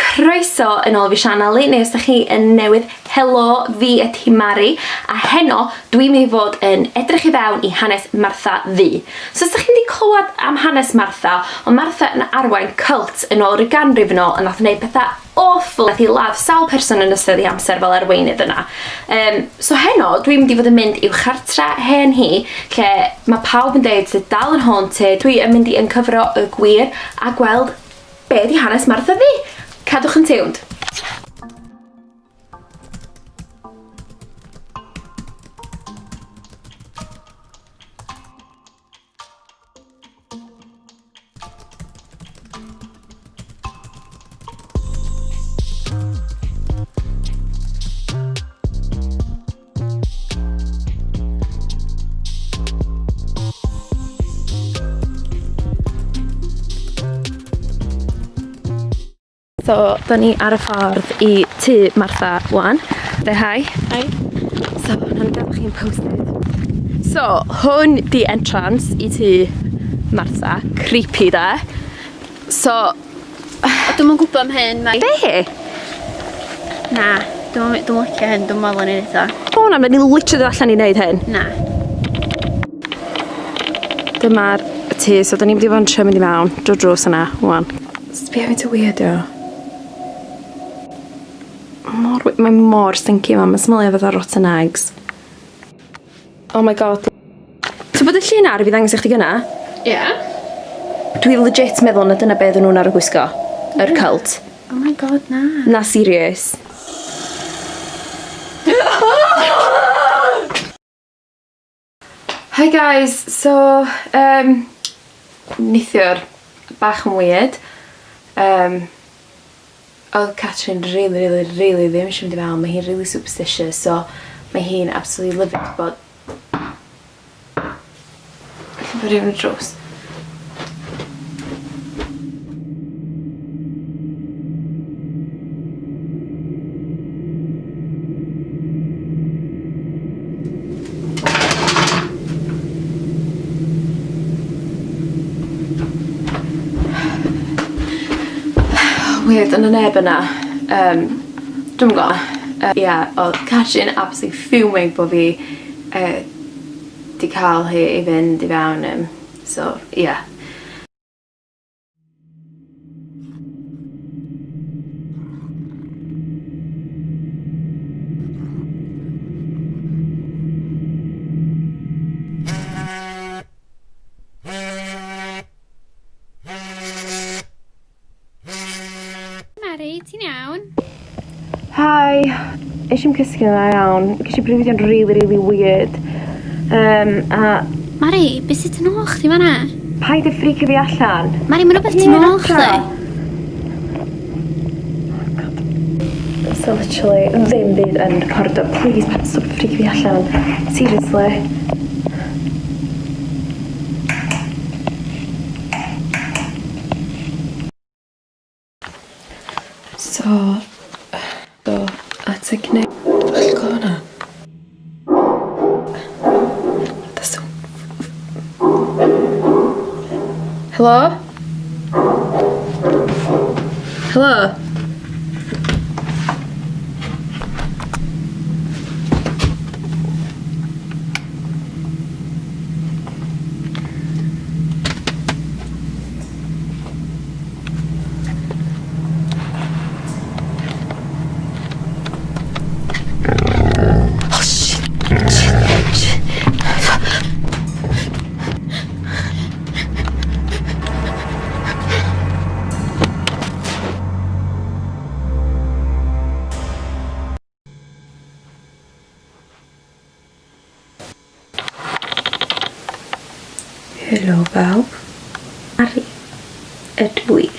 croeso yn ôl fi sianel i, neu os ydych chi yn newydd, helo, fi ydy Mari, a heno dwi'n mynd i fod yn edrych i fewn i hanes Martha Ddu. So os ydych chi wedi clywed am hanes Martha, ond Martha yn arwain cult yn ôl ryw ganrif yn ôl, yn nath wneud pethau awful, nath i ladd sawl person yn ystod i amser fel arweinydd yna. So heno, dwi'n mynd i fod yn mynd i'w chartra hen hi, lle mae pawb yn dweud sydd dal yn haunted. Dwi yn mynd i uncyfro y gwir a gweld be di hanes Martha Ddu. Cadwch yn tiwnd. So, da ni ar y ffordd i tŷ Martha wan. De, hi. Hi. So, na'n gadw chi'n posted. So, hwn di entrance i tŷ Martha. Creepy, da. So... Dwi'n gwybod am hyn, mae... Be? Na, dwi'n licio hyn, dwi'n meddwl yn ei eto. O, na, mae'n literally allan i wneud hyn. Na. Dyma'r tŷ, so da ni'n mynd i fod yn mynd i mewn. Drws yna, wan. Sbio faint o weird o. Mae mor stinky yma, mae'n smylio fatha rotten eggs. Oh my god. Ti'n bod y llun ar i fi ddangos i chdi gyna? Ie. Dwi legit meddwl na dyna beth nhw'n ar y gwisgo. Yr cult. Oh my god, na. Na, serious. Hi guys, so, neithiwr bach yn weird. Oedd Catrin really ddim eisiau mynd i fewn. Mae hi'n really superstitious, so mae hi'n absolutely livid bod... Bod rhywun y drws. Weird, yn y neb yna, dwi'n gwybod, oedd Catrin absolutely fuming bod fi di cael hi i fynd i fewn, so, yeah. Ti'n iawn? Hi, eisiau cysgu yna iawn. Gysi brifyddion really weird. Mari, beth sydd yn ôl chdi fan'na? Paid y ffricio fi allan. Mari, mae'n rhywbeth yn ôl chdi. So literally, ddim byd yn recordo. Please, stop ffricio fi allan. Seriously. So, at y gneud... Chi'n gwybod hwnna? Hello? Hello? Helo bawb, Mari ydw i.